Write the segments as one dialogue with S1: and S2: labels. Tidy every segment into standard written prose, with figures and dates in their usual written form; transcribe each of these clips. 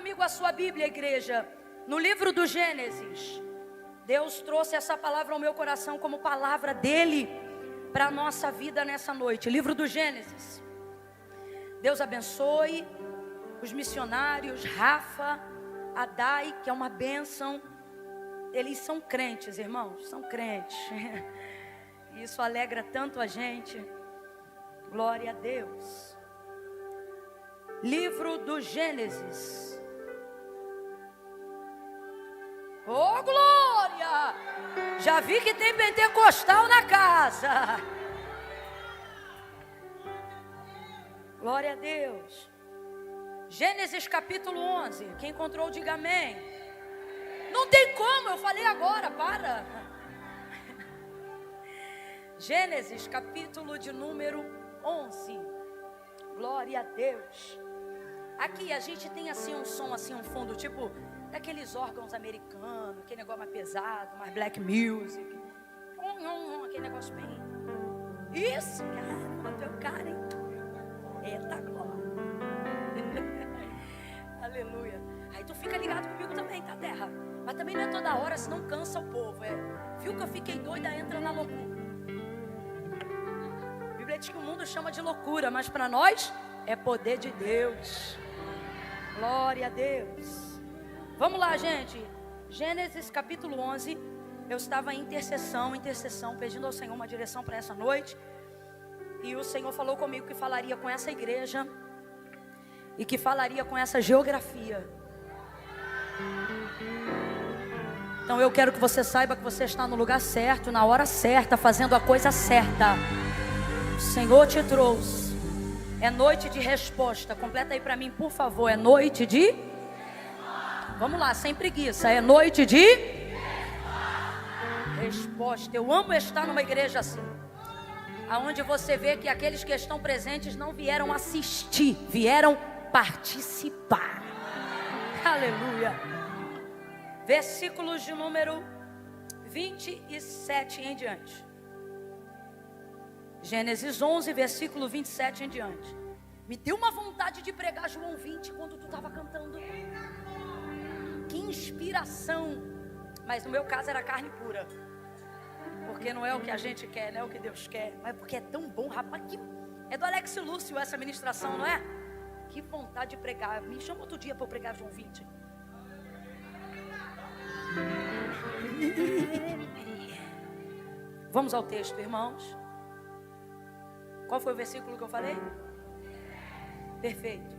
S1: comigo a sua Bíblia, igreja. No livro do Gênesis, Deus trouxe essa palavra ao meu coração como palavra dele para a nossa vida nessa noite. Livro do Gênesis. Deus abençoe os missionários, Rafa, Adai, que é uma bênção. Eles são crentes, irmãos, são crentes. Isso alegra tanto a gente. Glória a Deus. Livro do Gênesis. Oh, glória! Já vi que tem pentecostal na casa. Glória a Deus. Gênesis capítulo 11. Quem encontrou, diga amém. Não tem como, eu falei agora, para. Gênesis capítulo de número 11. Glória a Deus. Aqui a gente tem assim um som, assim um fundo, tipo daqueles órgãos americanos, aquele negócio mais pesado, mais black music. Aquele negócio bem. Isso, caramba, teu cara, hein? Eita glória. Aleluia. Aí tu fica ligado comigo também, tá, terra? Mas também não é toda hora, senão cansa o povo. Viu que eu fiquei doida, entra na loucura. A Bíblia diz que o mundo chama de loucura, mas para nós é poder de Deus. Glória a Deus. Vamos lá, gente. Gênesis capítulo 11. Eu estava em intercessão, pedindo ao Senhor uma direção para essa noite. E o Senhor falou comigo que falaria com essa igreja e que falaria com essa geografia. Então eu quero que você saiba que você está no lugar certo, na hora certa, fazendo a coisa certa. O Senhor te trouxe. É noite de resposta. Completa aí para mim, por favor. É noite de... Vamos lá, sem preguiça. É noite de... Resposta. Eu amo estar numa igreja assim, aonde você vê que aqueles que estão presentes não vieram assistir, vieram participar. Aleluia. Versículos de número 27 em diante. Gênesis 11, versículo 27 em diante. Me deu uma vontade de pregar João 20 quando tu estava cantando. Que inspiração. Mas no meu caso era carne pura. Porque não é o que a gente quer, não é o que Deus quer. Mas porque é tão bom, rapaz. É do Alex Lúcio essa ministração, não é? Que vontade de pregar. Me chama outro dia para eu pregar João 20. Vamos ao texto, irmãos. Qual foi o versículo que eu falei? Perfeito.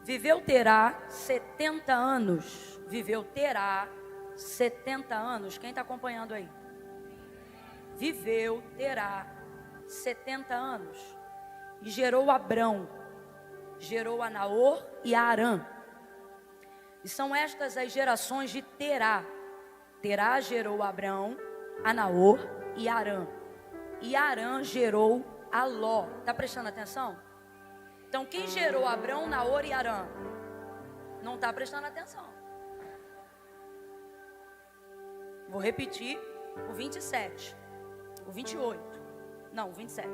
S1: Viveu Terá 70 anos. Viveu Terá 70 anos. Quem está acompanhando aí? Viveu Terá 70 anos. E gerou Abrão. Gerou a Naor e a Arã. E são estas as gerações de Terá. Terá gerou Abrão, a Naor e a Arã. E Arã gerou a Ló. Está prestando atenção? Então quem gerou Abrão, Naor e Arã? Não está prestando atenção. Vou repetir o 27. O 28. Não, o 27.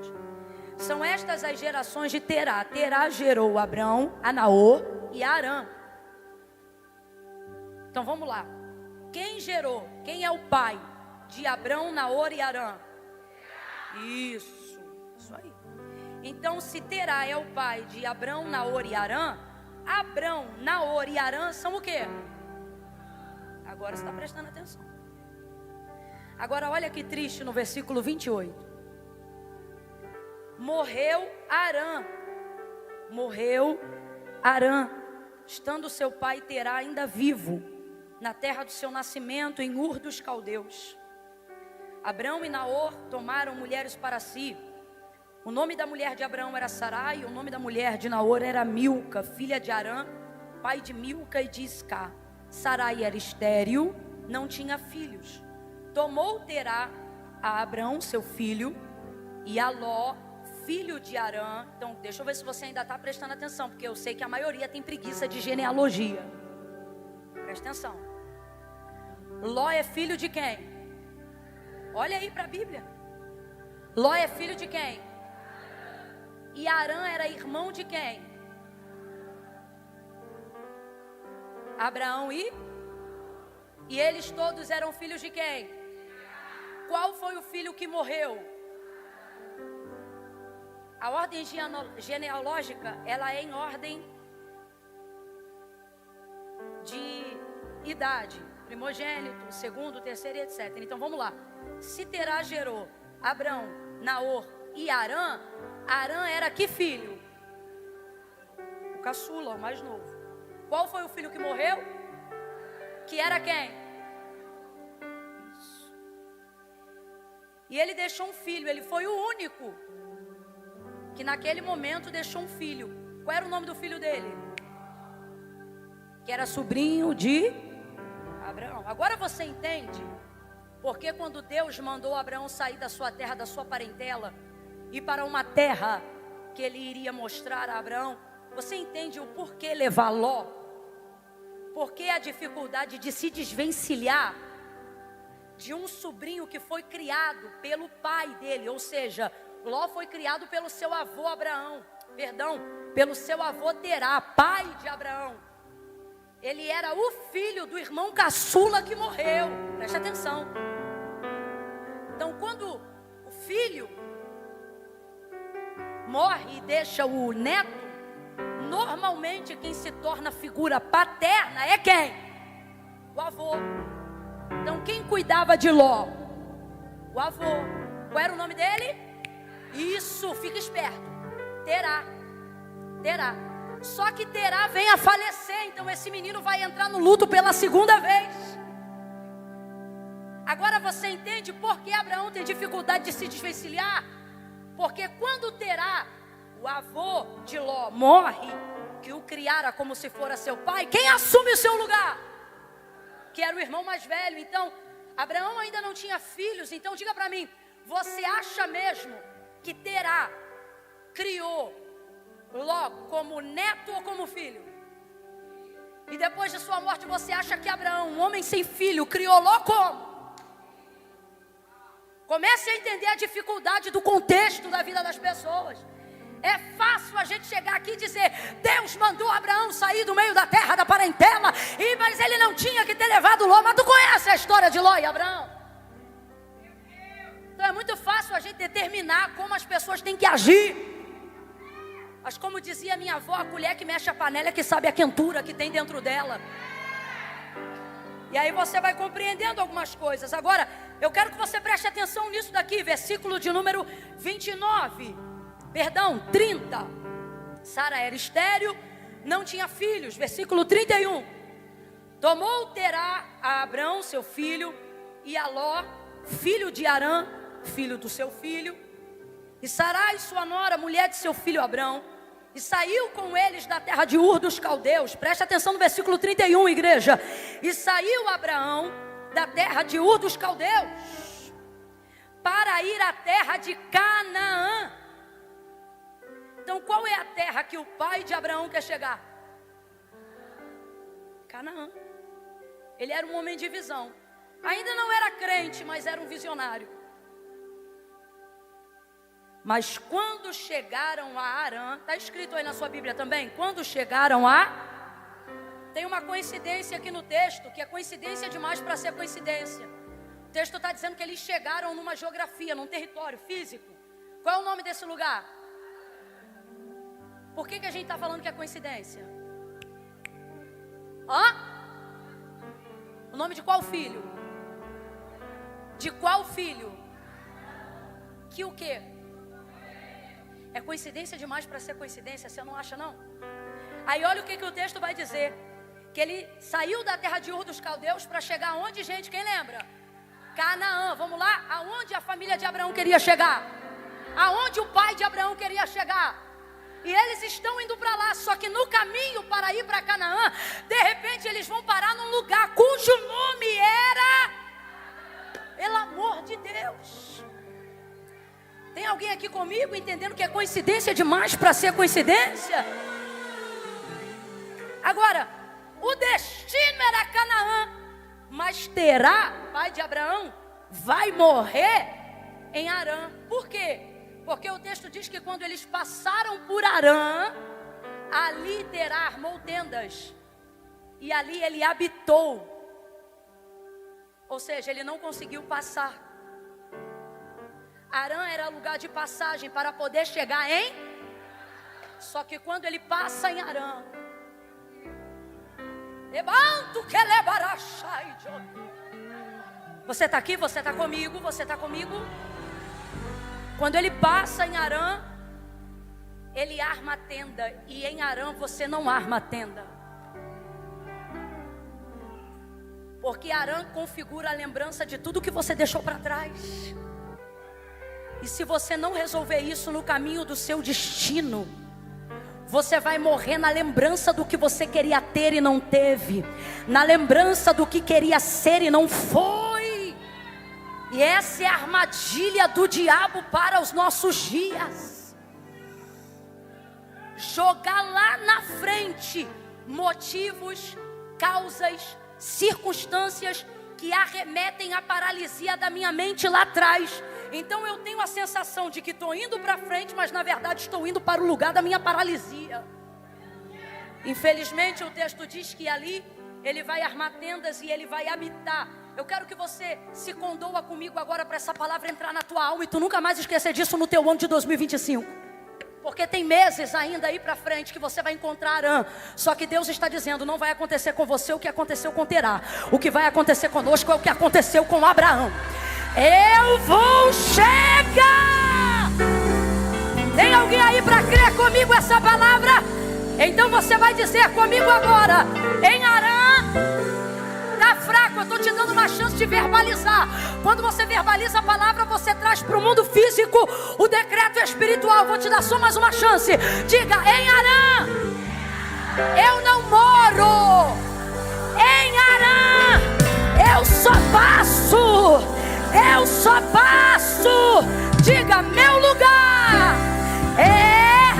S1: São estas as gerações de Terá. Terá gerou Abrão, a Naor e a Arã. Então vamos lá. Quem gerou? Quem é o pai de Abrão, Naor e Arã? Isso aí. Então se Terá é o pai de Abrão, Naor e Arã, Abrão, Naor e Arã são o quê? Agora você está prestando atenção. Agora olha que triste no versículo 28. Morreu Arã. Morreu Arã, estando seu pai Terá ainda vivo, na terra do seu nascimento, em Ur dos Caldeus. Abrão e Naor tomaram mulheres para si. O nome da mulher de Abrão era Sarai, e o nome da mulher de Naor era Milca, filha de Arã, pai de Milca e de Iscá. Sarai era estéril, não tinha filhos. Tomou Terá a Abrão, seu filho, e a Ló, filho de Arã. Então deixa eu ver se você ainda está prestando atenção, porque eu sei que a maioria tem preguiça de genealogia. Presta atenção. Ló é filho de quem? Olha aí para a Bíblia. Ló é filho de quem? E Arã era irmão de quem? Abraão e eles todos eram filhos de quem? Qual foi o filho que morreu? A ordem genealógica, ela é em ordem de idade. Primogênito, segundo, terceiro, etc. Então vamos lá. Se Terá gerou Abrão, Naor e Arã, Arã era que filho? O caçula, o mais novo. Qual foi o filho que morreu? Que era quem? Isso. E ele deixou um filho, ele foi o único que naquele momento deixou um filho. Qual era o nome do filho dele? Que era sobrinho de Abraão. Agora você entende porque quando Deus mandou Abraão sair da sua terra, da sua parentela, ir para uma terra que ele iria mostrar a Abraão, você entende o porquê levar Ló? Porque a dificuldade de se desvencilhar de um sobrinho que foi criado pelo pai dele, ou seja, Ló foi criado pelo seu avô Abraão, pelo seu avô Terá, pai de Abraão. Ele era o filho do irmão caçula que morreu. Preste atenção. Então, quando o filho morre e deixa o neto, normalmente quem se torna figura paterna é quem? O avô. Então, quem cuidava de Ló? O avô. Qual era o nome dele? Isso, fica esperto. Terá. Só que Terá vem a falecer, então esse menino vai entrar no luto pela segunda vez. Agora você entende por que Abraão tem dificuldade de se desvencilhar? Porque quando Terá, o avô de Ló, morre, que o criara como se fora seu pai, quem assume o seu lugar? Que era o irmão mais velho. Então, Abraão ainda não tinha filhos. Então diga para mim, você acha mesmo que Terá criou Ló como neto ou como filho? E depois de sua morte você acha que Abraão, um homem sem filho, criou Ló como? Comece a entender a dificuldade do contexto da vida das pessoas. É fácil a gente chegar aqui e dizer, Deus mandou Abraão sair do meio da terra da parentela, mas ele não tinha que ter levado Ló. Mas tu conhece a história de Ló e Abraão? Então é muito fácil a gente determinar como as pessoas têm que agir. Mas como dizia minha avó, a colher que mexe a panela é que sabe a quentura que tem dentro dela. E aí você vai compreendendo algumas coisas. Agora, eu quero que você preste atenção nisso daqui, versículo de número 30. Sara era estéril, não tinha filhos. Versículo 31. Tomou Terá a Abrão, seu filho, e a Ló, filho de Arã, filho do seu filho, e Sarai, sua nora, mulher de seu filho Abrão, e saiu com eles da terra de Ur dos Caldeus. Preste atenção no versículo 31, igreja. E saiu Abraão da terra de Ur dos Caldeus para ir à terra de Canaã. Então qual é a terra que o pai de Abraão quer chegar? Canaã. Ele era um homem de visão. Ainda não era crente, mas era um visionário. Mas quando chegaram a Arã, está escrito aí na sua Bíblia também, quando chegaram a... Tem uma coincidência aqui no texto, que é coincidência demais para ser coincidência. O texto está dizendo que eles chegaram numa geografia, num território físico. Qual é o nome desse lugar? Por que a gente está falando que é coincidência? O nome de qual filho? De qual filho? Que o quê? É coincidência demais para ser coincidência, você não acha não? Aí olha o que o texto vai dizer. Que ele saiu da terra de Ur dos Caldeus para chegar aonde, gente? Quem lembra? Canaã. Vamos lá? Aonde a família de Abraão queria chegar? Aonde o pai de Abraão queria chegar? E eles estão indo para lá. Só que no caminho para ir para Canaã, de repente eles vão parar num lugar cujo nome era... Pelo amor de Deus. Tem alguém aqui comigo entendendo que é coincidência demais para ser coincidência? Agora, o destino era Canaã, mas Terá, pai de Abraão, vai morrer em Arã. Por quê? Porque o texto diz que quando eles passaram por Arã, ali Terá armou tendas. E ali ele habitou. Ou seja, ele não conseguiu passar. Arã era lugar de passagem para poder chegar em. Só que quando ele passa em Arã, você está aqui? Você está comigo? Você está comigo? Quando ele passa em Arã, ele arma a tenda. E em Arã você não arma a tenda. Porque Arã configura a lembrança de tudo que você deixou para trás. E se você não resolver isso no caminho do seu destino, você vai morrer na lembrança do que você queria ter e não teve, na lembrança do que queria ser e não foi. E essa é a armadilha do diabo para os nossos dias. Jogar lá na frente motivos, causas, circunstâncias que arremetem à paralisia da minha mente lá atrás. Então eu tenho a sensação de que estou indo para frente, mas na verdade estou indo para o lugar da minha paralisia. Infelizmente o texto diz que ali ele vai armar tendas e ele vai habitar. Eu quero que você se condoa comigo agora para essa palavra entrar na tua alma e tu nunca mais esquecer disso no teu ano de 2025. Porque tem meses ainda aí para frente que você vai encontrar Arã. Só que Deus está dizendo, não vai acontecer com você o que aconteceu com Terá. O que vai acontecer conosco é o que aconteceu com Abraão. Eu vou chegar. Tem alguém aí para crer comigo essa palavra? Então você vai dizer comigo agora. Em Arã, tá fraco, eu estou te dando uma chance de verbalizar. Quando você verbaliza a palavra, você traz para o mundo físico o decreto espiritual. Vou te dar só mais uma chance. Diga, em Arã, eu não moro. Em Arã, eu só passo. Eu só passo. Diga, meu lugar é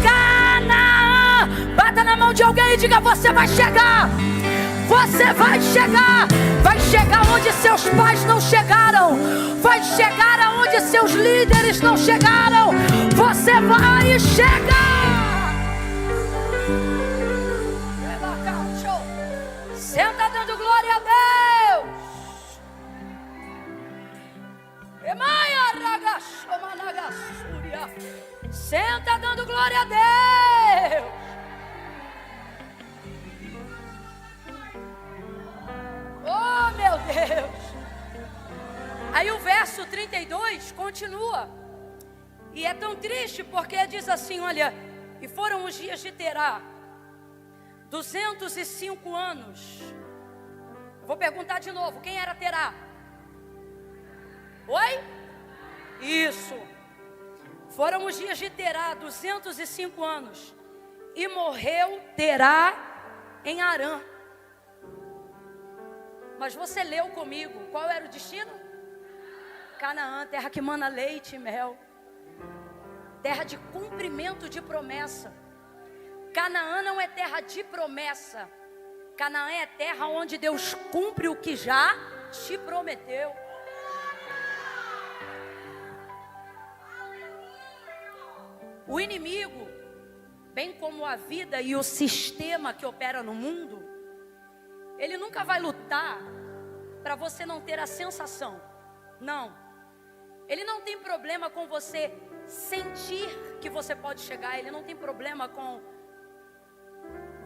S1: Canaã. Bata na mão de alguém e diga, você vai chegar. Você vai chegar. Vai chegar onde seus pais não chegaram. Vai chegar aonde seus líderes não chegaram. Você vai chegar. Senta dando glória a Deus. Senta dando glória a Deus. Oh meu Deus. Aí o verso 32 continua. E é tão triste porque diz assim, olha, e foram os dias de Terá, 205 anos. Eu vou perguntar de novo, quem era Terá? Oi? Isso. Foram os dias de Terá, 205 anos. E morreu Terá em Arã. Mas você leu comigo, qual era o destino? Canaã, terra que mana leite e mel. Terra de cumprimento de promessa. Canaã não é terra de promessa. Canaã é terra onde Deus cumpre o que já te prometeu. O inimigo, bem como a vida e o sistema que opera no mundo, ele nunca vai lutar para você não ter a sensação. Não. Ele não tem problema com você sentir que você pode chegar. Ele não tem problema com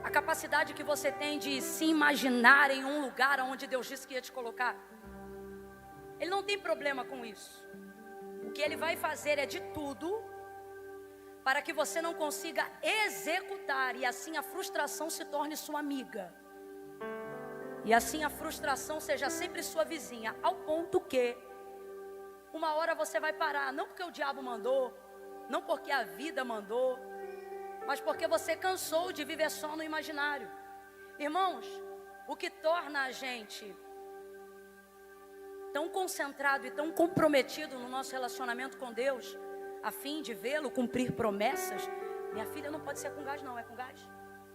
S1: a capacidade que você tem de se imaginar em um lugar onde Deus disse que ia te colocar. Ele não tem problema com isso. O que ele vai fazer é de tudo para que você não consiga executar e assim a frustração se torne sua amiga. E assim a frustração seja sempre sua vizinha, ao ponto que uma hora você vai parar, não porque o diabo mandou, não porque a vida mandou, mas porque você cansou de viver só no imaginário. Irmãos, o que torna a gente tão concentrado e tão comprometido no nosso relacionamento com Deus, a fim de vê-lo cumprir promessas. Minha filha não pode ser com gás não, é com gás?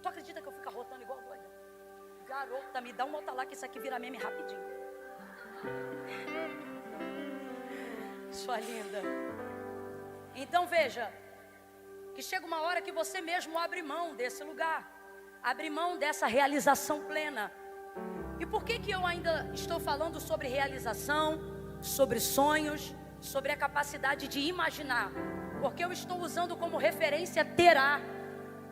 S1: Tu acredita que eu fico arrotando igual doida? Garota, me dá um outra lá que isso aqui vira meme rapidinho. Sua linda. Então veja, que chega uma hora que você mesmo abre mão desse lugar. abrir mão dessa realização plena. E por que eu ainda estou falando sobre realização, sobre sonhos, sobre a capacidade de imaginar? Porque eu estou usando como referência Terá.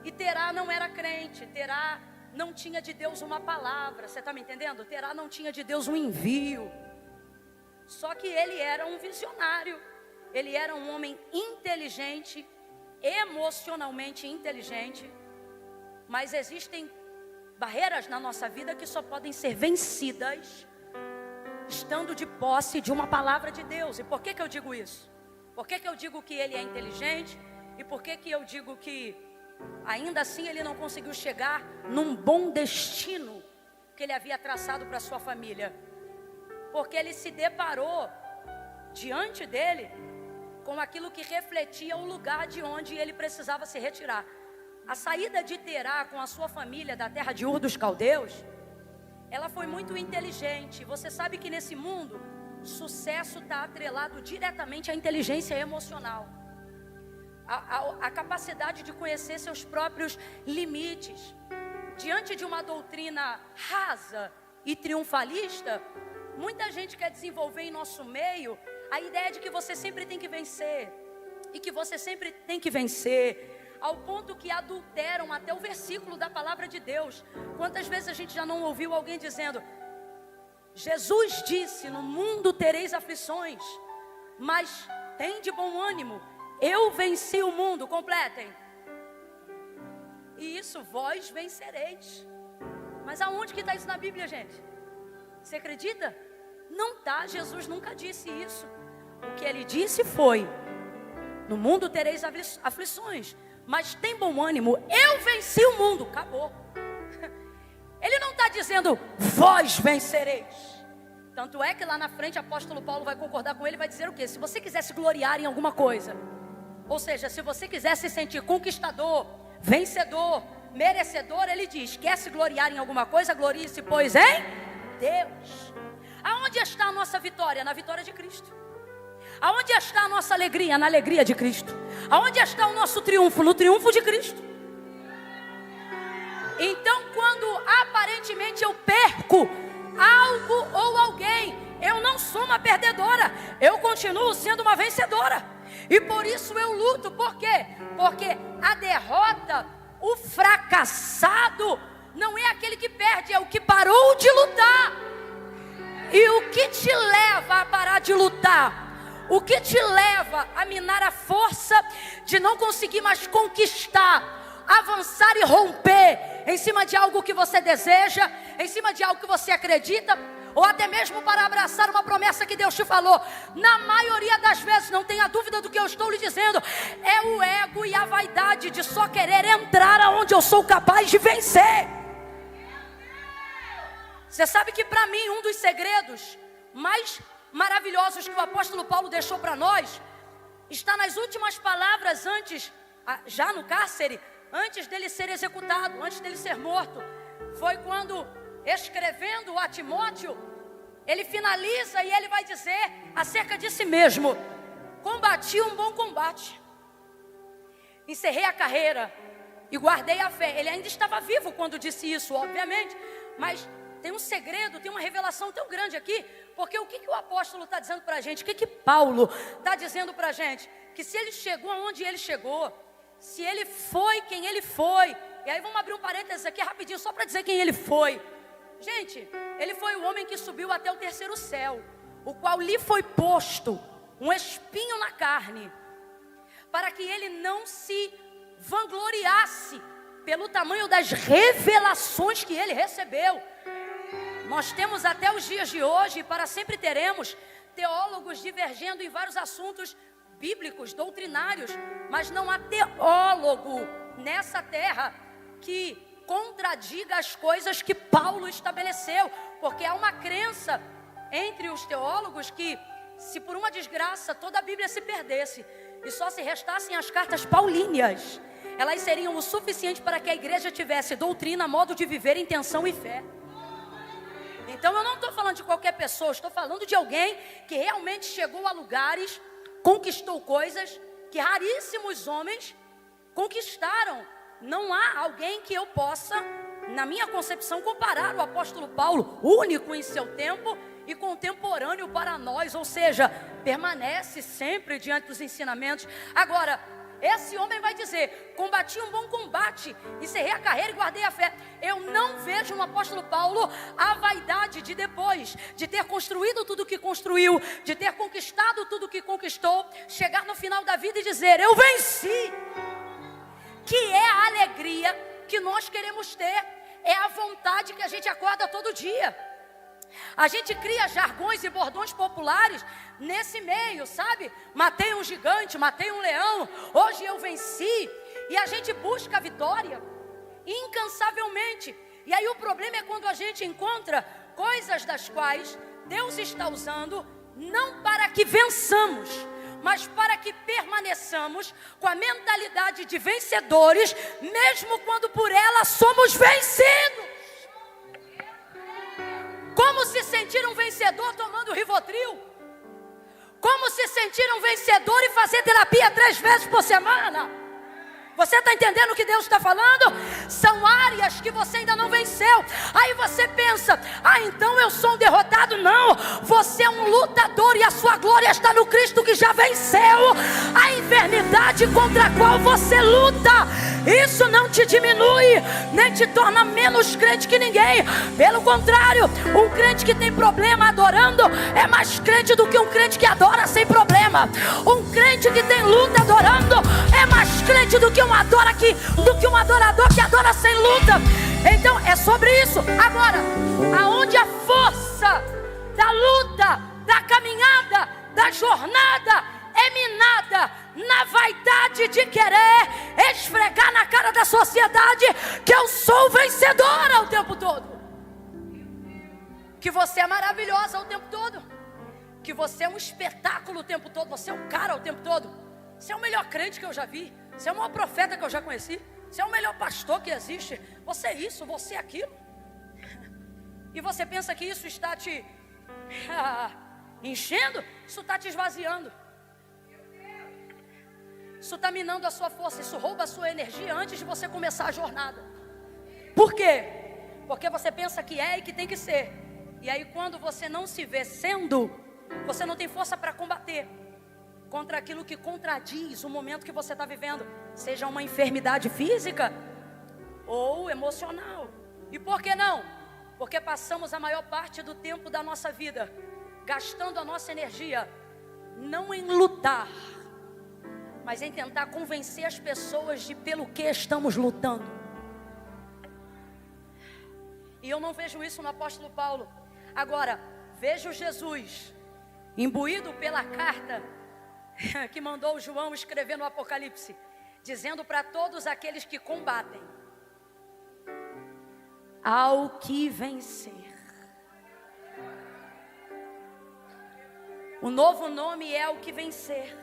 S1: E Terá não era crente, Terá não tinha de Deus uma palavra, você está me entendendo? Terá não tinha de Deus um envio. Só que ele era um visionário, ele era um homem inteligente, emocionalmente inteligente. Mas existem barreiras na nossa vida que só podem ser vencidas estando de posse de uma palavra de Deus. E por que eu digo isso? Por que eu digo que ele é inteligente? E por que eu digo que ainda assim ele não conseguiu chegar num bom destino que ele havia traçado para sua família? Porque ele se deparou diante dele com aquilo que refletia o lugar de onde ele precisava se retirar. A saída de Terá com a sua família da terra de Ur dos Caldeus, ela foi muito inteligente. Você sabe que nesse mundo, sucesso está atrelado diretamente à inteligência emocional. A capacidade de conhecer seus próprios limites. Diante de uma doutrina rasa e triunfalista, muita gente quer desenvolver em nosso meio a ideia de que você sempre tem que vencer. E que você sempre tem que vencer. Ao ponto que adulteram até o versículo da palavra de Deus. Quantas vezes a gente já não ouviu alguém dizendo: Jesus disse, no mundo tereis aflições, mas tem de bom ânimo, eu venci o mundo. Completem. E isso, vós vencereis. Mas aonde que está isso na Bíblia, gente? Você acredita? Não está, Jesus nunca disse isso. O que ele disse foi: no mundo tereis aflições, mas tem bom ânimo, eu venci o mundo. Acabou. Ele não está dizendo vós vencereis. Tanto é que lá na frente o apóstolo Paulo vai concordar com ele, vai dizer o quê? Se você quiser se gloriar em alguma coisa, ou seja, se você quiser se sentir conquistador, vencedor, merecedor, ele diz: quer se gloriar em alguma coisa, glorie-se pois em Deus. Aonde está a nossa vitória? Na vitória de Cristo. Aonde está a nossa alegria? Na alegria de Cristo. Aonde está o nosso triunfo? No triunfo de Cristo. Então, quando aparentemente eu perco algo ou alguém, eu não sou uma perdedora, eu continuo sendo uma vencedora. E por isso eu luto. Por quê? Porque a derrota, o fracassado, não é aquele que perde, é o que parou de lutar. E o que te leva a parar de lutar? O que te leva a minar a força de não conseguir mais conquistar, avançar e romper em cima de algo que você deseja, em cima de algo que você acredita, ou até mesmo para abraçar uma promessa que Deus te falou? Na maioria das vezes, não tenha dúvida do que eu estou lhe dizendo, é o ego e a vaidade de só querer entrar aonde eu sou capaz de vencer. Você sabe que para mim um dos segredos mais maravilhosos que o apóstolo Paulo deixou para nós está nas últimas palavras antes, já no cárcere, antes dele ser executado, antes dele ser morto. Foi quando, escrevendo a Timóteo, ele finaliza e ele vai dizer acerca de si mesmo: combati um bom combate, encerrei a carreira e guardei a fé. Ele ainda estava vivo quando disse isso, obviamente, mas tem um segredo, tem uma revelação tão grande aqui. Porque o que o apóstolo está dizendo para a gente? O que Paulo está dizendo para a gente? Que se ele chegou aonde ele chegou, se ele foi quem ele foi, e aí vamos abrir um parênteses aqui rapidinho, só para dizer quem ele foi. Gente, ele foi o homem que subiu até o terceiro céu, o qual lhe foi posto um espinho na carne, para que ele não se vangloriasse pelo tamanho das revelações que ele recebeu. Nós temos até os dias de hoje, e para sempre teremos, teólogos divergendo em vários assuntos bíblicos, doutrinários, mas não há teólogo nessa terra que contradiga as coisas que Paulo estabeleceu, porque há uma crença entre os teólogos que, se por uma desgraça toda a Bíblia se perdesse e só se restassem as cartas paulíneas, elas seriam o suficiente para que a igreja tivesse doutrina, modo de viver, intenção e fé. Então eu não estou falando de qualquer pessoa, estou falando de alguém que realmente chegou a lugares, conquistou coisas que raríssimos homens conquistaram. Não há alguém que eu possa na minha concepção, comparar o apóstolo Paulo, único em seu tempo e contemporâneo para nós, ou seja, permanece sempre diante dos ensinamentos. Agora, esse homem vai dizer: combati um bom combate, encerrei a carreira e guardei a fé. Eu não vejo no apóstolo Paulo a vaidade de, depois de ter construído tudo o que construiu, de ter conquistado tudo o que conquistou, chegar no final da vida e dizer: eu venci. Que é a alegria que nós queremos ter, é a vontade que a gente acorda todo dia. A gente cria jargões e bordões populares nesse meio, sabe? Matei um gigante, matei um leão, hoje eu venci. E a gente busca a vitória incansavelmente. E aí o problema é quando a gente encontra coisas das quais Deus está usando, não para que vençamos, mas para que permaneçamos com a mentalidade de vencedores, mesmo quando por ela somos vencidos. Como se sentir um vencedor tomando Rivotril? Como se sentir um vencedor e fazer terapia 3 vezes por semana? Você está entendendo o que Deus está falando? São áreas que você ainda não venceu. Aí você pensa: então eu sou um derrotado. Não, você é um lutador e a sua glória está no Cristo que já venceu a enfermidade contra a qual você luta. Isso não te diminui, nem te torna menos crente que ninguém. Pelo contrário, um crente que tem problema adorando é mais crente do que um crente que adora sem problema. Um crente que tem luta adorando é mais crente do que um adorador que adora sem luta. Então é sobre isso. Agora, aonde a força da luta, da caminhada, da jornada é minada na vaidade de querer esfregar na cara da sociedade que eu sou vencedora o tempo todo, que você é maravilhosa o tempo todo, que você é um espetáculo o tempo todo, você é um cara o tempo todo, você é o melhor crente que eu já vi, você é o maior profeta que eu já conheci, você é o melhor pastor que existe, você é isso, você é aquilo. E você pensa que isso está te enchendo? Isso está te esvaziando. Isso está minando a sua força, isso rouba a sua energia antes de você começar a jornada. Por quê? Porque você pensa que é e que tem que ser. E aí quando você não se vê sendo, você não tem força para combater contra aquilo que contradiz o momento que você está vivendo. Seja uma enfermidade física ou emocional. E por que não? Porque passamos a maior parte do tempo da nossa vida gastando a nossa energia não em lutar, mas em tentar convencer as pessoas de pelo que estamos lutando. E eu não vejo isso no apóstolo Paulo. Agora, vejo Jesus imbuído pela carta que mandou João escrever no Apocalipse, dizendo para todos aqueles que combatem: ao que vencer. O novo nome é ao que vencer.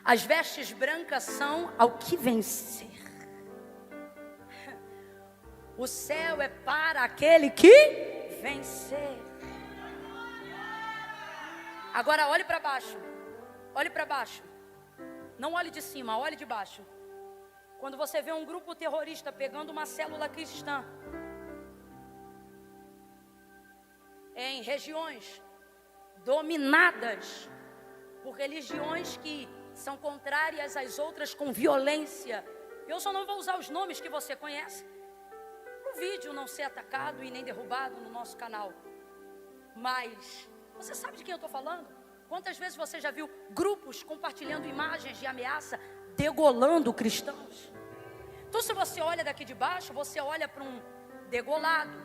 S1: As vestes brancas são ao que vencer. O céu é para aquele que vencer. Agora olhe para baixo. Olhe para baixo. Não olhe de cima, olhe de baixo. Quando você vê um grupo terrorista pegando uma célula cristã em regiões dominadas por religiões que são contrárias às outras com violência, eu só não vou usar os nomes que você conhece, para o vídeo não ser atacado e nem derrubado no nosso canal. Mas você sabe de quem eu estou falando? Quantas vezes você já viu grupos compartilhando imagens de ameaça, degolando cristãos? Então se você olha daqui de baixo, você olha para um degolado,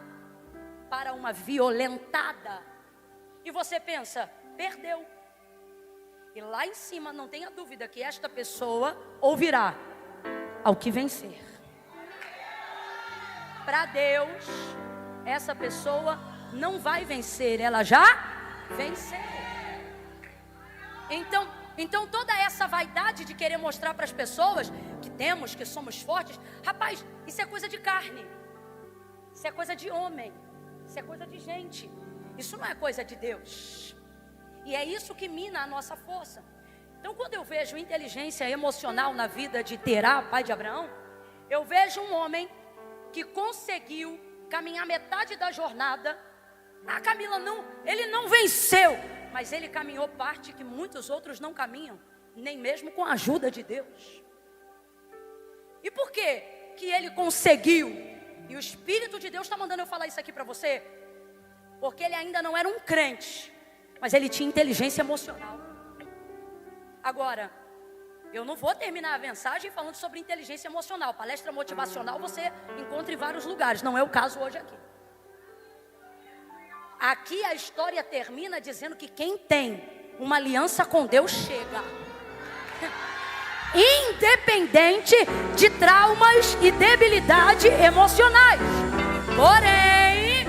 S1: para uma violentada, e você pensa: perdeu. E lá em cima não tenha dúvida que esta pessoa ouvirá: ao que vencer. Para Deus, essa pessoa não vai vencer, ela já venceu. Então toda essa vaidade de querer mostrar para as pessoas que temos, que somos fortes, rapaz, isso é coisa de carne, isso é coisa de homem, isso é coisa de gente, isso não é coisa de Deus. E é isso que mina a nossa força. Então quando eu vejo inteligência emocional na vida de Terá, pai de Abraão, eu vejo um homem que conseguiu caminhar metade da jornada. Camila, não, ele não venceu, mas ele caminhou parte que muitos outros não caminham, nem mesmo com a ajuda de Deus. E por que ele conseguiu? E o Espírito de Deus está mandando eu falar isso aqui para você, porque ele ainda não era um crente, mas ele tinha inteligência emocional. Agora, eu não vou terminar a mensagem falando sobre inteligência emocional. Palestra motivacional você encontra em vários lugares, não é o caso hoje aqui. Aqui a história termina dizendo que quem tem uma aliança com Deus chega. Independente de traumas e debilidade emocionais. Porém,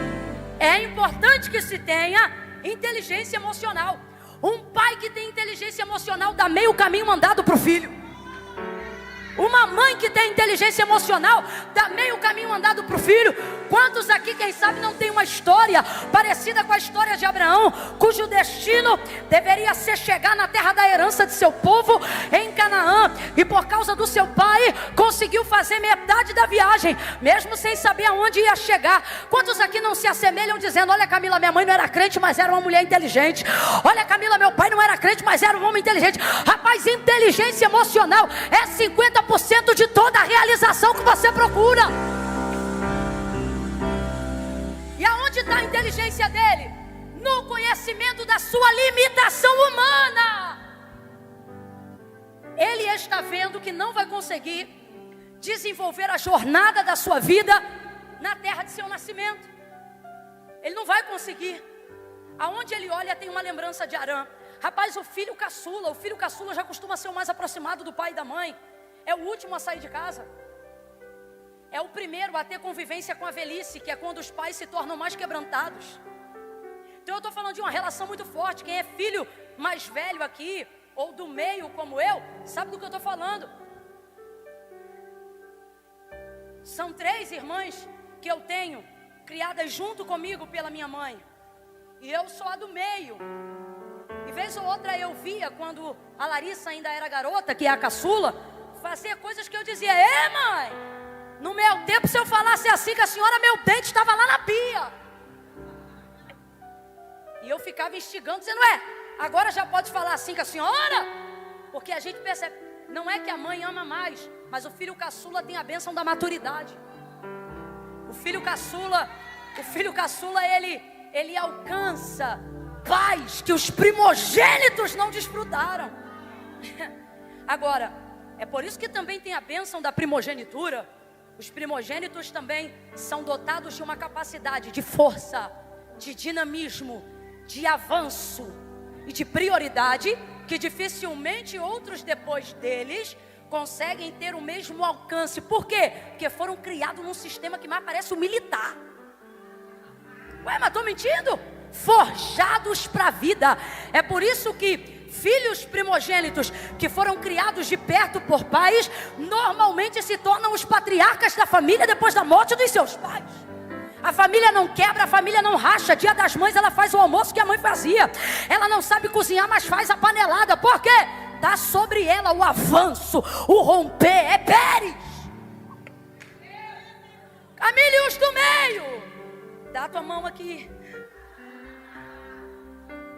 S1: é importante que se tenha inteligência emocional. Um pai que tem inteligência emocional dá meio caminho andado para o filho. Uma mãe que tem inteligência emocional dá meio caminho andado para o filho. Quantos aqui, quem sabe, não tem uma história parecida com a história de Abraão, cujo destino deveria ser chegar na terra da herança de seu povo, em Canaã, e por causa do seu pai conseguiu fazer metade da viagem, mesmo sem saber aonde ia chegar. Quantos aqui não se assemelham dizendo: olha, Camila, minha mãe não era crente, mas era uma mulher inteligente. Olha, Camila, meu pai não era crente, mas era um homem inteligente. Rapaz, inteligência emocional é 50% de toda a realização que você procura. E aonde está a inteligência dele? No conhecimento da sua limitação humana. Ele está vendo que não vai conseguir desenvolver a jornada da sua vida na terra de seu nascimento. Ele não vai conseguir. Aonde ele olha tem uma lembrança de Arã. Rapaz, o filho caçula já costuma ser o mais aproximado do pai e da mãe. É o último a sair de casa. É o primeiro a ter convivência com a velhice, que é quando os pais se tornam mais quebrantados. Então eu estou falando de uma relação muito forte. Quem é filho mais velho aqui, ou do meio como eu, sabe do que eu estou falando. São 3 irmãs que eu tenho, criadas junto comigo pela minha mãe. E eu sou a do meio. E vez ou outra eu via, quando a Larissa ainda era garota, que é a caçula, fazer coisas que eu dizia: mãe, no meu tempo, se eu falasse assim com a senhora, meu dente estava lá na pia. E eu ficava instigando, dizendo: agora já pode falar assim com a senhora? Porque a gente percebe, não é que a mãe ama mais, mas o filho caçula tem a bênção da maturidade. O filho caçula, ele alcança paz que os primogênitos não desfrutaram. Agora, é por isso que também tem a bênção da primogenitura. Os primogênitos também são dotados de uma capacidade de força, de dinamismo, de avanço e de prioridade, que dificilmente outros depois deles conseguem ter o mesmo alcance. Por quê? Porque foram criados num sistema que mais parece o militar. Mas estou mentindo? Forjados para a vida. É por isso que filhos primogênitos que foram criados de perto por pais, normalmente se tornam os patriarcas da família depois da morte dos seus pais. A família não quebra, a família não racha. Dia das mães ela faz o almoço que a mãe fazia. Ela não sabe cozinhar, mas faz a panelada. Por quê? Está sobre ela o avanço, o romper. É Pérez. Camila e os do meio. Dá a tua mão aqui.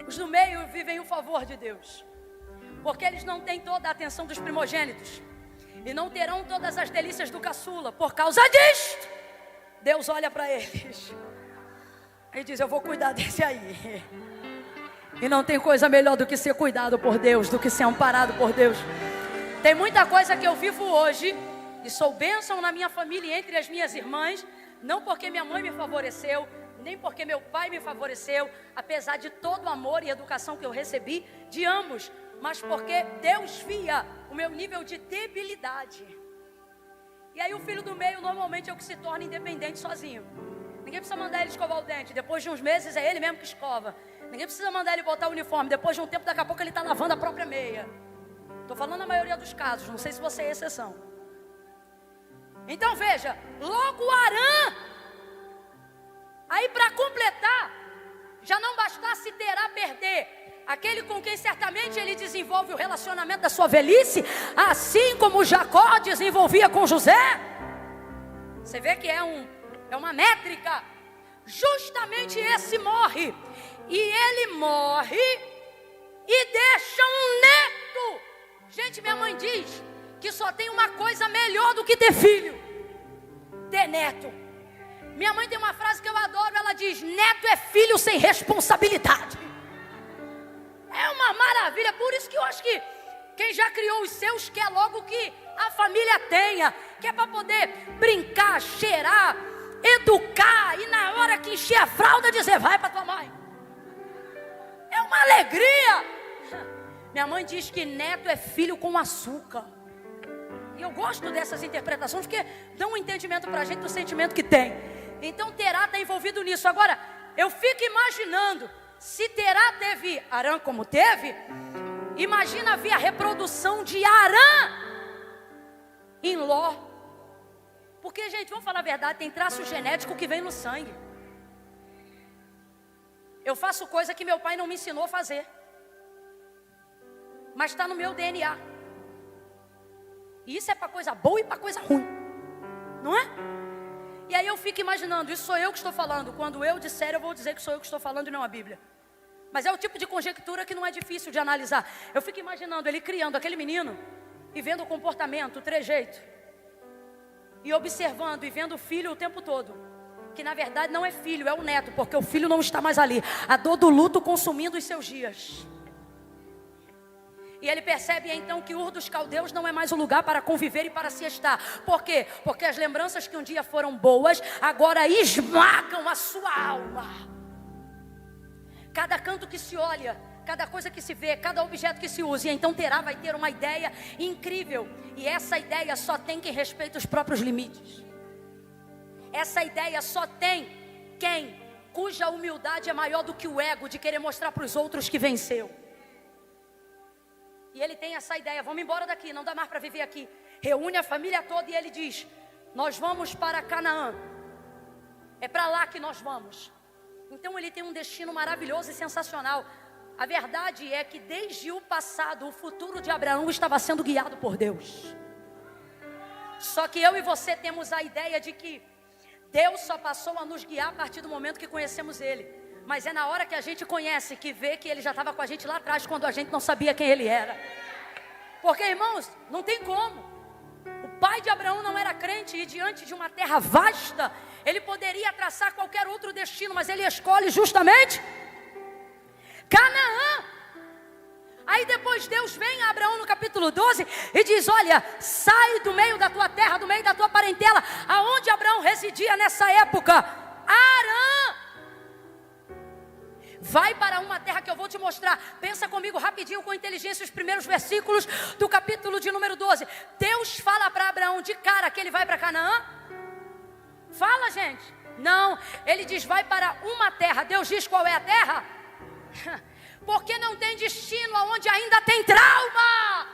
S1: Os do meio vivem o favor de Deus, porque eles não têm toda a atenção dos primogênitos e não terão todas as delícias do caçula. Por causa disto, Deus olha para eles e diz: eu vou cuidar desse aí. E não tem coisa melhor do que ser cuidado por Deus, do que ser amparado por Deus. Tem muita coisa que eu vivo hoje e sou bênção na minha família e entre as minhas irmãs, não porque minha mãe me favoreceu, nem porque meu pai me favoreceu, apesar de todo o amor e educação que eu recebi de ambos, mas porque Deus via o meu nível de debilidade. E aí o filho do meio normalmente é o que se torna independente sozinho. Ninguém precisa mandar ele escovar o dente, depois de uns meses é ele mesmo que escova. Ninguém precisa mandar ele botar o uniforme, depois de um tempo, daqui a pouco ele está lavando a própria meia. Estou falando na maioria dos casos, não sei se você é exceção. Então veja, logo Arã, aí para completar, já não bastasse Terá perder aquele com quem certamente ele desenvolve o relacionamento da sua velhice, assim como Jacó desenvolvia com José. Você vê que é uma métrica. Justamente esse morre. E ele morre e deixa um neto. Gente, minha mãe diz que só tem uma coisa melhor do que ter filho: ter neto. Minha mãe tem uma frase que eu adoro. Ela diz: neto é filho sem responsabilidade. É uma maravilha. Por isso que eu acho que quem já criou os seus quer logo que a família tenha, que é para poder brincar, cheirar, educar, e na hora que encher a fralda dizer: vai para tua mãe. É uma alegria. Minha mãe diz que neto é filho com açúcar. E eu gosto dessas interpretações, porque dão um entendimento para a gente do sentimento que tem. Então Terá está envolvido nisso. Agora, eu fico imaginando, se Terá teve Arã como teve, imagina havia a reprodução de Arã em Ló. Porque, gente, vamos falar a verdade, tem traço genético que vem no sangue. Eu faço coisa que meu pai não me ensinou a fazer, mas está no meu DNA. E isso é para coisa boa e para coisa ruim, não é? E aí eu fico imaginando, isso sou eu que estou falando. Quando eu disser, eu vou dizer que sou eu que estou falando e não a Bíblia. Mas é o tipo de conjectura que não é difícil de analisar. Eu fico imaginando ele criando aquele menino e vendo o comportamento, o trejeito, e observando e vendo o filho o tempo todo, que na verdade não é filho, é o neto, porque o filho não está mais ali. A dor do luto consumindo os seus dias. E ele percebe então que Ur dos Caldeus não é mais o lugar para conviver e para se estar. Por quê? Porque as lembranças que um dia foram boas, agora esmagam a sua alma. Cada canto que se olha, cada coisa que se vê, cada objeto que se usa. E então Terá vai ter uma ideia incrível. E essa ideia só tem quem respeita os próprios limites. Essa ideia só tem quem, cuja humildade é maior do que o ego de querer mostrar para os outros que venceu. E ele tem essa ideia: vamos embora daqui, não dá mais para viver aqui. Reúne a família toda e ele diz: nós vamos para Canaã. É para lá que nós vamos. Então ele tem um destino maravilhoso e sensacional. A verdade é que desde o passado, o futuro de Abraão estava sendo guiado por Deus. Só que eu e você temos a ideia de que Deus só passou a nos guiar a partir do momento que conhecemos Ele. Mas é na hora que a gente conhece que vê que Ele já estava com a gente lá atrás, quando a gente não sabia quem Ele era. Porque, irmãos, não tem como. O pai de Abraão não era crente e diante de uma terra vasta, ele poderia traçar qualquer outro destino, mas ele escolhe justamente Canaã. Aí depois Deus vem a Abraão no capítulo 12 e diz: olha, sai do meio da tua terra, do meio da tua parentela. Aonde Abraão residia nessa época? Arã. Vai para uma terra que eu vou te mostrar. Pensa comigo rapidinho, com inteligência, os primeiros versículos do capítulo de número 12. Deus fala para Abraão de cara que ele vai para Canaã? Fala, gente. Não, ele diz: vai para uma terra. Deus diz qual é a terra? Porque não tem destino aonde ainda tem trauma.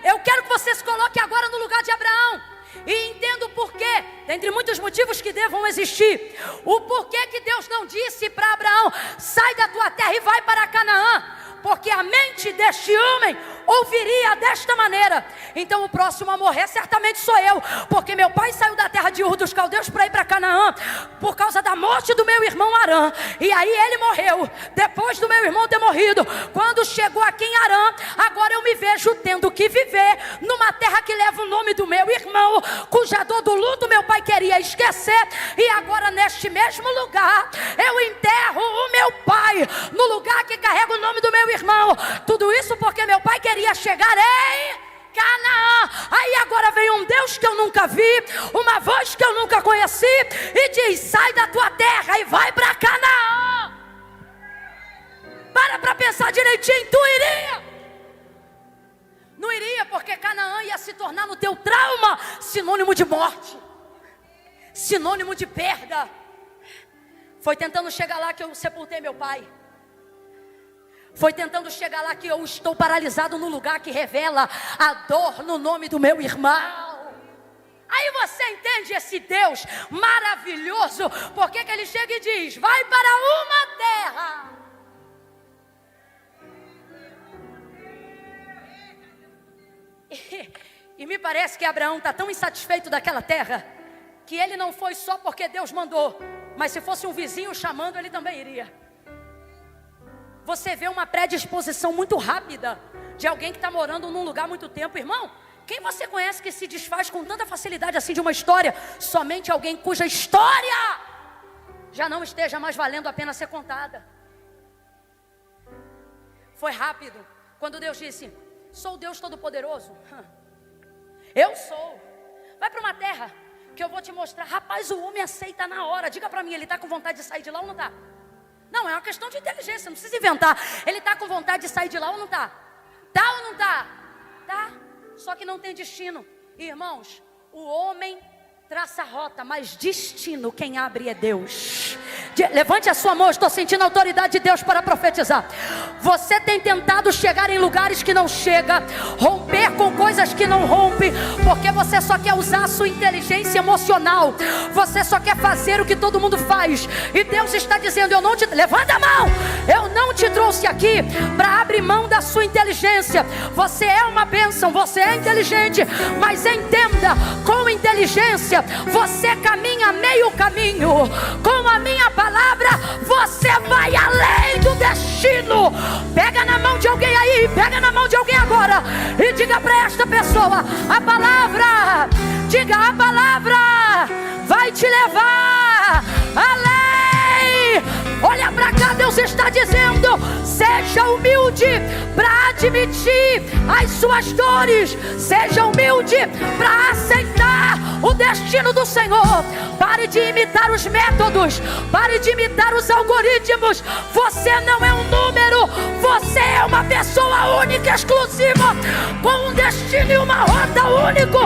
S1: Eu quero que você se coloque agora no lugar de Abraão e entenda o porquê, dentre muitos motivos que devam existir, o porquê que Deus não disse para Abraão: sai da tua terra e vai para Canaã. Porque a mente deste homem ouviria desta maneira: então o próximo a morrer certamente sou eu, porque meu pai saiu da terra de Ur dos Caldeus para ir para Canaã, por causa da morte do meu irmão Arã, e aí ele morreu, depois do meu irmão ter morrido. Quando chegou aqui em Arã, agora eu me vejo tendo que viver numa terra que leva o nome do meu irmão, cuja dor do luto meu pai queria esquecer, e agora neste mesmo lugar, eu enterro o meu pai, no lugar que carrega o nome do meu irmão. Tudo isso porque meu pai queria chegar em Canaã. Aí agora vem um Deus que eu nunca vi, uma voz que eu nunca conheci, e diz: sai da tua terra e vai para Canaã. Para pensar direitinho. Tu iria? Não iria, porque Canaã ia se tornar no teu trauma sinônimo de morte, sinônimo de perda. Foi tentando chegar lá que eu sepultei meu pai. Foi tentando chegar lá que eu estou paralisado no lugar que revela a dor no nome do meu irmão. Aí você entende esse Deus maravilhoso? Porque que ele chega e diz: vai para uma terra. E me parece que Abraão está tão insatisfeito daquela terra, que ele não foi só porque Deus mandou, mas se fosse um vizinho chamando, ele também iria. Você vê uma predisposição muito rápida de alguém que está morando num lugar há muito tempo. Irmão, quem você conhece que se desfaz com tanta facilidade assim de uma história? Somente alguém cuja história já não esteja mais valendo a pena ser contada. Foi rápido quando Deus disse: sou o Deus Todo-Poderoso. Eu sou. Vai para uma terra que eu vou te mostrar. Rapaz, o homem aceita na hora. Diga para mim, ele está com vontade de sair de lá ou não está? Não, é uma questão de inteligência, não precisa inventar. Ele está com vontade de sair de lá ou não está? Tá ou não está? Tá. Só que não tem destino. Irmãos, o homem traça a rota, mas destino quem abre é Deus. Levante a sua mão, eu estou sentindo a autoridade de Deus para profetizar. Você tem tentado chegar em lugares que não chega, romper com coisas que não rompe, porque você só quer usar a sua inteligência emocional. Você só quer fazer o que todo mundo faz. E Deus está dizendo: eu não te... Levanta a mão. Eu não te trouxe aqui para abrir mão da sua inteligência. Você é uma bênção, você é inteligente, mas entenda, com inteligência você caminha meio caminho. Com a minha palavra você vai além do destino. Pega na mão de alguém aí, pega na mão de alguém agora e diga para esta pessoa: a palavra, diga, a palavra vai te levar além. Olha para cá, Deus está dizendo: seja humilde para admitir as suas dores, seja humilde para aceitar o destino do Senhor. Pare de imitar os métodos, pare de imitar os algoritmos. Você não é um número, você é uma pessoa única, exclusiva, com um destino e uma rota único.